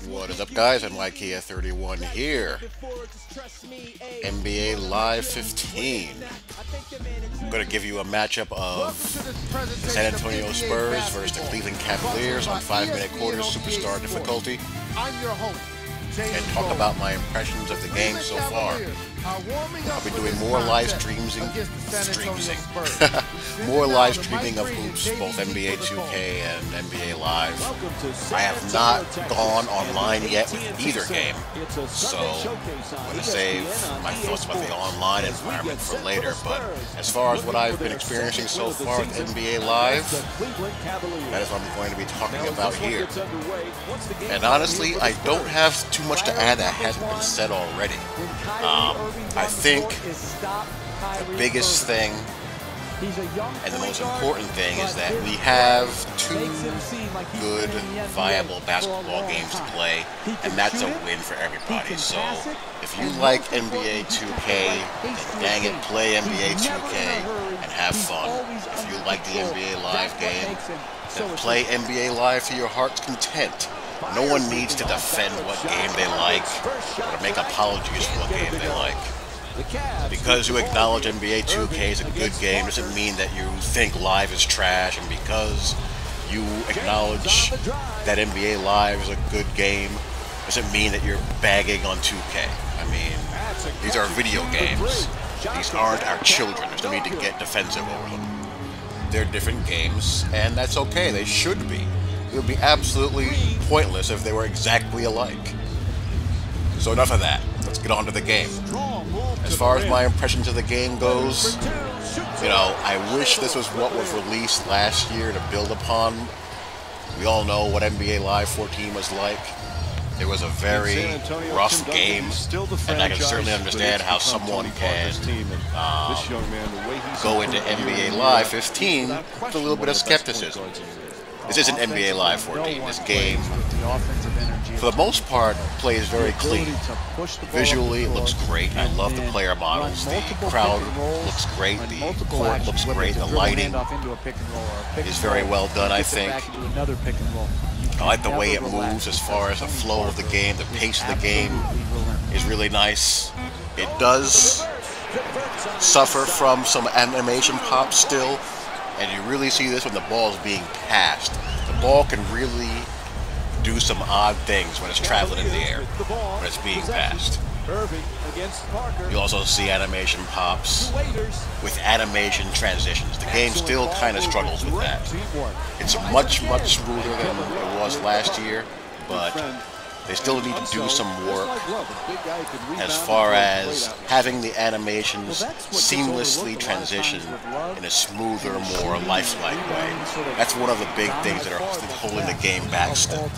What is up, guys? I'm Kia31 here. NBA Live 15. I'm going to give you a matchup of the San Antonio Spurs versus the Cleveland Cavaliers on 5-minute quarters superstar difficulty, and talk about my impressions of the game so far. I'll be doing more live more live streaming of hoops, both NBA 2K and NBA Live. I have not gone online yet with either game, so I'm going to save my thoughts about the online environment for later. But as far as what I've been experiencing so far with NBA Live, that is what I'm going to be talking about here. And honestly, I don't have too much to add that hasn't been said already. I think the biggest thing and the most important thing is that we have two good, viable basketball games to play, and that's a win for everybody. So if you like NBA 2K, then dang it, play NBA 2K and have fun. If you like the NBA Live game, then play NBA Live to your heart's content. No one needs to defend what game they like or to make apologies for what game they like. Because you acknowledge NBA 2K is a good game doesn't mean that you think Live is trash, and because you acknowledge that NBA Live is a good game doesn't mean that you're bagging on 2K. I mean, these are video games. These aren't our children. There's no need to get defensive over them. They're different games, and that's okay. They should be. It would be absolutely pointless if they were exactly alike. So enough of that. Let's get on to the game. As far as my impressions of the game goes, you know, I wish this was what was released last year to build upon. We all know what NBA Live 14 was like. It was a very rough game, and I can certainly understand how someone can go into NBA Live 15 with a little bit of skepticism. This isn't NBA Live 14. This game, for the most part, plays very clean. Visually, it looks great. I love the player models. The crowd looks great. The court looks great. The lighting is very well done, I think. I like the way it moves as far as the flow of the game. The pace of the game is really nice. It does suffer from some animation pop still. And you really see this when the ball is being passed. The ball can really do some odd things when it's traveling in the air, when it's being passed. You also see animation pops with animation transitions. The game still kind of struggles with that. It's much, much smoother than it was last year, but they still need to do some work as far as having the animations seamlessly transition in a smoother, more lifelike way. That's one of the big things that are holding the game back still.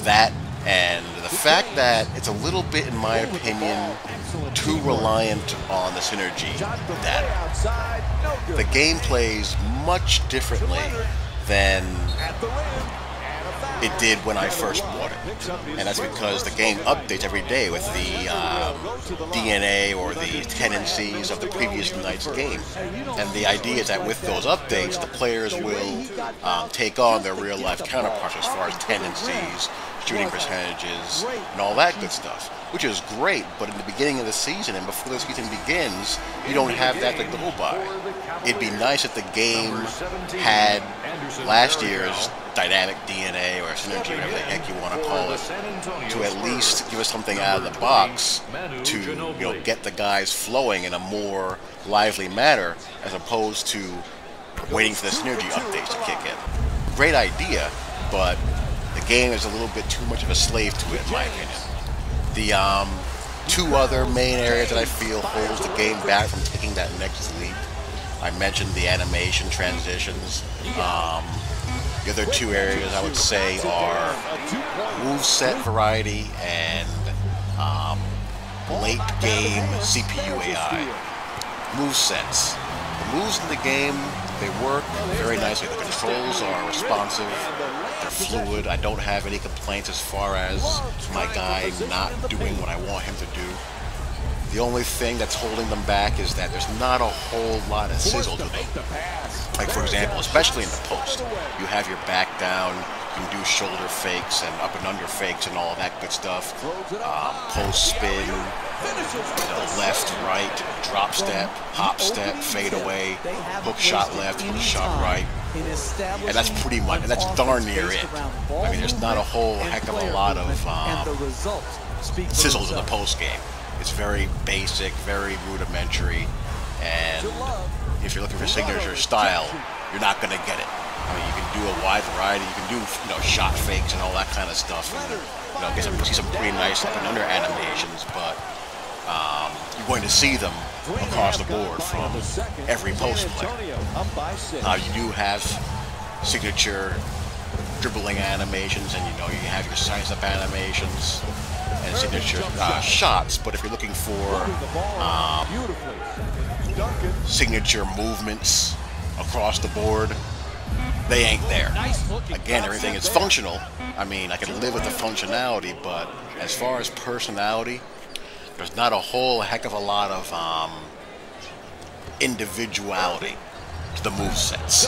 That and the fact that it's a little bit, in my opinion, too reliant on the synergy data. The game plays much differently than it did when I first bought it, and that's because the game updates every day with the DNA or the tendencies of the previous night's game. And the idea is that with those updates, the players will take on their real-life counterparts as far as tendencies, shooting percentages, and all that good stuff, which is great. But in the beginning of the season and before the season begins, you don't have that to go by. It'd be nice if the game had last year's dynamic DNA or synergy, whatever the heck you want to call it, to at least give us something out of the box to, you know, get the guys flowing in a more lively manner, as opposed to waiting for the synergy updates to kick in. Great idea, but the game is a little bit too much of a slave to it, in my opinion. The two other main areas that I feel holds the game back from taking that next leap, I mentioned the animation transitions. The other two areas I would say are moveset variety and late game CPU AI. Movesets. The moves in the game, they work very nicely. The controls are responsive, they're fluid. I don't have any complaints as far as my guy not doing what I want him to do. The only thing that's holding them back is that there's not a whole lot of sizzle to them. Like, for example, especially in the post, you have your back down, You can do shoulder fakes and up and under fakes and all that good stuff. Post spin, left, right, drop step, hop step, fade away, hook shot left, hook shot right. And that's pretty much, and that's darn near it. I mean, there's not a whole heck of a lot of sizzles in the post game. It's very basic, very rudimentary, and if you're looking for signature style, you're not going to get it. I mean, you can do a wide variety. You can do, shot fakes and all that kind of stuff. And, see some pretty nice up and under animations, but you're going to see them across the board from every post player. You do have signature dribbling animations, and you have your size-up animations and signature shots. But if you're looking for signature movements across the board, they ain't there. Again, everything is functional. I mean, I can live with the functionality, but as far as personality, there's not a whole heck of a lot of individuality to the movesets.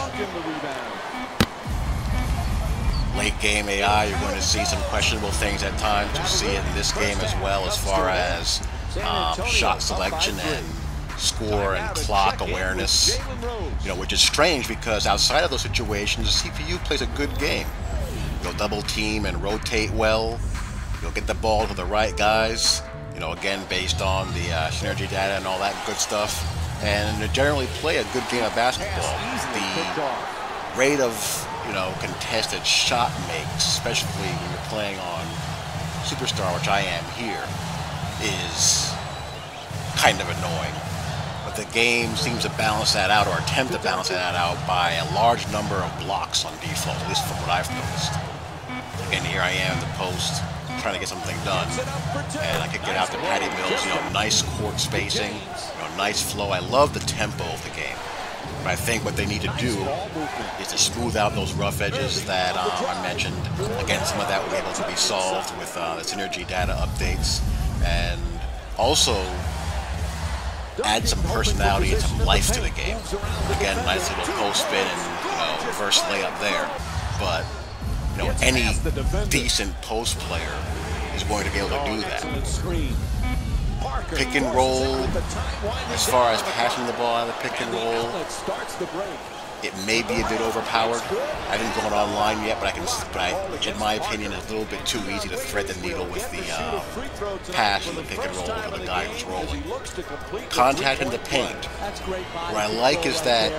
Late game AI, you're going to see some questionable things at times. You see it in this game as well, as far as shot selection and score and clock awareness, which is strange because outside of those situations, the CPU plays a good game. You'll double team and rotate well. You'll get the ball to the right guys, again, based on the synergy data and all that good stuff, and generally play a good game of basketball. The rate of, contested shot makes, especially when you're playing on Superstar, which I am here, is kind of annoying. But the game seems to balance that out, or attempt to balance that out, by a large number of blocks on default, at least from what I've noticed. Again, here I am in the post, trying to get something done, and I could get out to Patty Mills, nice court spacing, nice flow. I love the tempo of the game. But I think what they need to do is to smooth out those rough edges that I mentioned. Again, some of that will be able to be solved with the synergy data updates, and also add some personality and some life to the game. Again, nice little post spin and reverse layup there. But any decent post player is going to be able to do that. Pick and roll, as far as passing the ball out of the pick and roll, it may be a bit overpowered. I haven't gone online yet, but in my opinion, it's a little bit too easy to thread the needle with the pass and the pick and roll to the guy who's rolling. Contact in the paint. What I like is that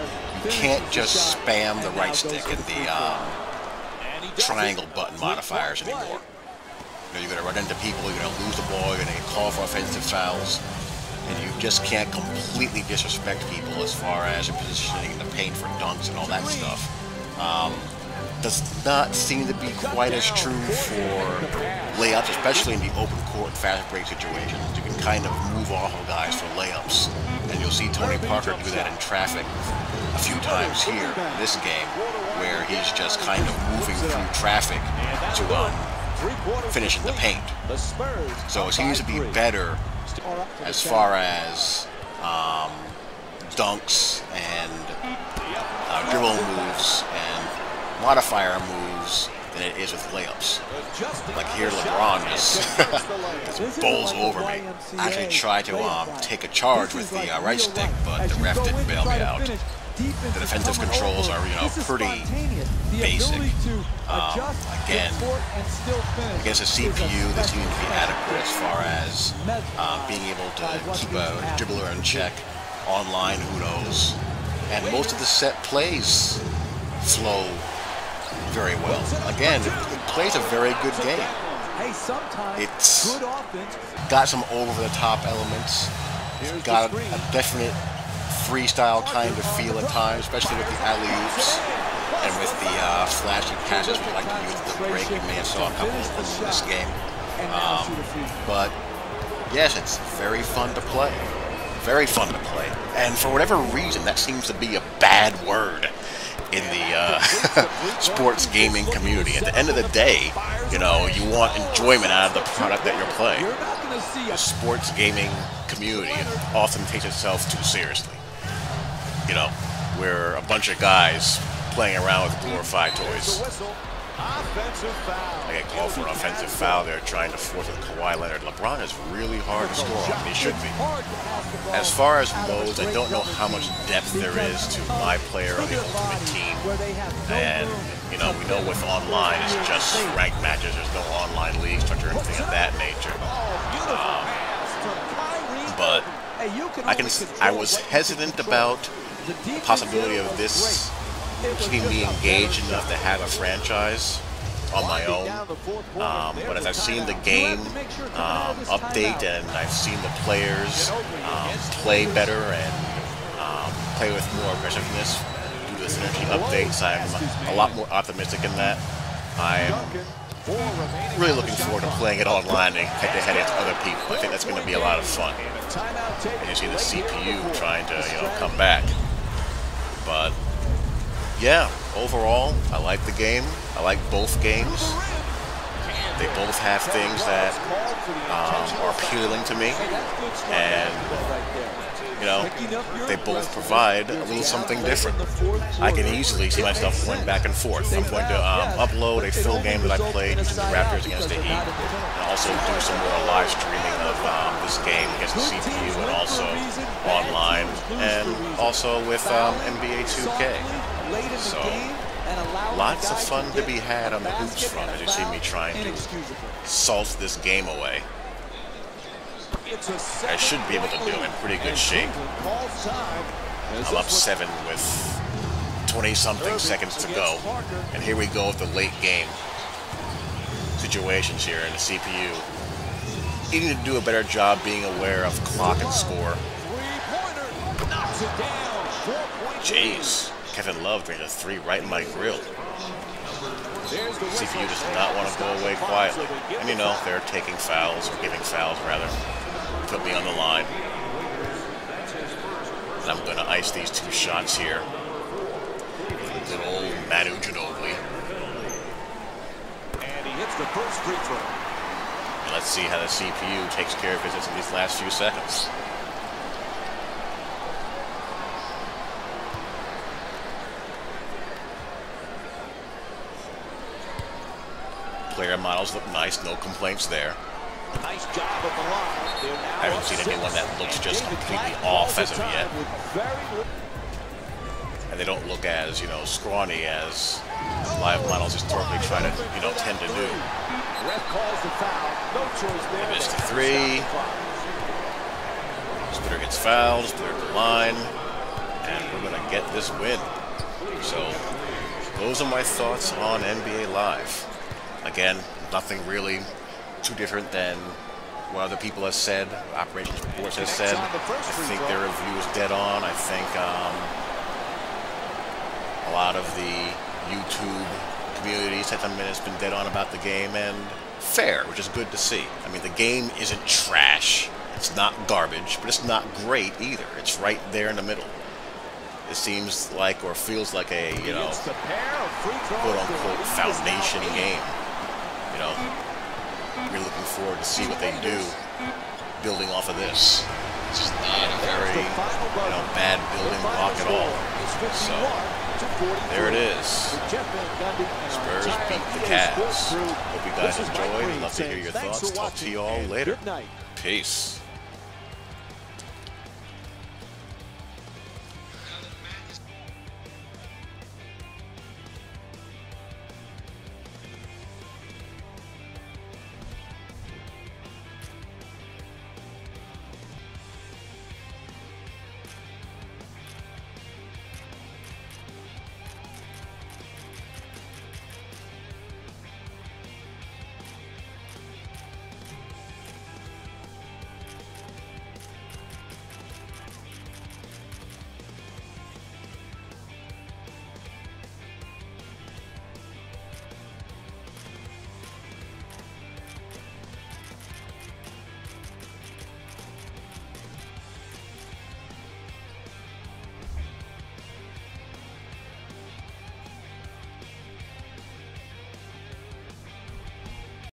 you can't just spam the right stick and the triangle button modifiers anymore. You're going to run into people, you're going to lose the ball, you're going to get called for offensive fouls, and you just can't completely disrespect people as far as your positioning in the paint for dunks and all that stuff. Does not seem to be quite as true for layups, especially in the open court fast break situations. You can kind of move off of guys for layups, and you'll see Tony Parker do that in traffic a few times here in this game, where he's just kind of moving through traffic to finish in the paint. So it seems to be better as far as dunks and dribble moves and modifier moves than it is with layups. Like here, LeBron just bowls over me. I actually tried to take a charge with the right stick, but the ref didn't bail me out. The defensive controls are, pretty basic. Again, against a CPU, they seem to be adequate as far as being able to keep a dribbler in check. Online, who knows? And most of the set plays flow very well. Again, it plays a very good game. It's got some over-the-top elements. It's got a definite freestyle kind of feel at times, especially with the alley-oops and with the flashy passes we like to use at the break. We may have saw a couple of them in this game. But yes, it's very fun to play. Very fun to play. And for whatever reason, that seems to be a bad word in the sports gaming community. At the end of the day, you want enjoyment out of the product that you're playing. The sports gaming community often takes itself too seriously. We're a bunch of guys playing around with glorified toys. I get called for an offensive foul. They're trying to force with Kawhi Leonard. LeBron is really hard to score on. He should be. As far as modes, I don't know how much depth there is to my player or the Ultimate Team. And, you know, we know with online, it's just ranked matches. There's no online league structure or anything of that nature. But I was hesitant about the possibility of this keeping me engaged enough to have a franchise on my own, but as I've seen the game update and I've seen the players play better and play with more aggressiveness due to the synergy updates, I'm a lot more optimistic in that. I'm really looking forward to playing it online and head-to-head against other people. I think that's going to be a lot of fun. And you see the CPU trying to, you know, come back. But yeah, overall, I like the game. I like both games. They both have things that are appealing to me, and you know, they both provide a little something different. I can easily see myself going back and forth. I'm going to upload a full game that I played using the Raptors against the Heat, and also do some more live streaming of this game against the CPU and also online, and also with NBA 2K. So, lots of fun to be had on the hoops front as you see me trying to salt this game away. I should be able to do it in pretty good shape. I'm up 7 with 20-something seconds to go. And here we go with the late game situations here in the CPU. Needing to do a better job being aware of clock and score. Jeez. Kevin Love brings a 3 right in my grill. CPU does not want to go away quietly. And you know, they're taking fouls, or giving fouls rather. Put me on the line. And I'm going to ice these 2 shots here. Good old Manu Ginobili. And he hits the first free throw. And let's see how the CPU takes care of business in these last few seconds. Player models look nice, no complaints there. Nice job at the line. I haven't seen anyone that looks just completely off as of yet. And they don't look as, you know, scrawny as live models historically try to, you know, tend to do. They missed the 3. Splitter gets fouled, Splitter at the line, and we're going to get this win. So, those are my thoughts on NBA Live. Again, nothing really too different than what other people have said, Operations Reports has said. I think their review is dead on. I think a lot of the YouTube community sentiment has been dead on about the game, and fair, which is good to see. I mean, the game isn't trash. It's not garbage, but it's not great either. It's right there in the middle. It seems like, or feels like a, you know, quote-unquote foundation game. You know, we're looking forward to see what they do building off of this. It's not a very, you know, bad building block at all. So, there it is. Spurs beat the Cavs. Hope you guys enjoyed. Love to hear your thoughts. Talk to you all later. Peace.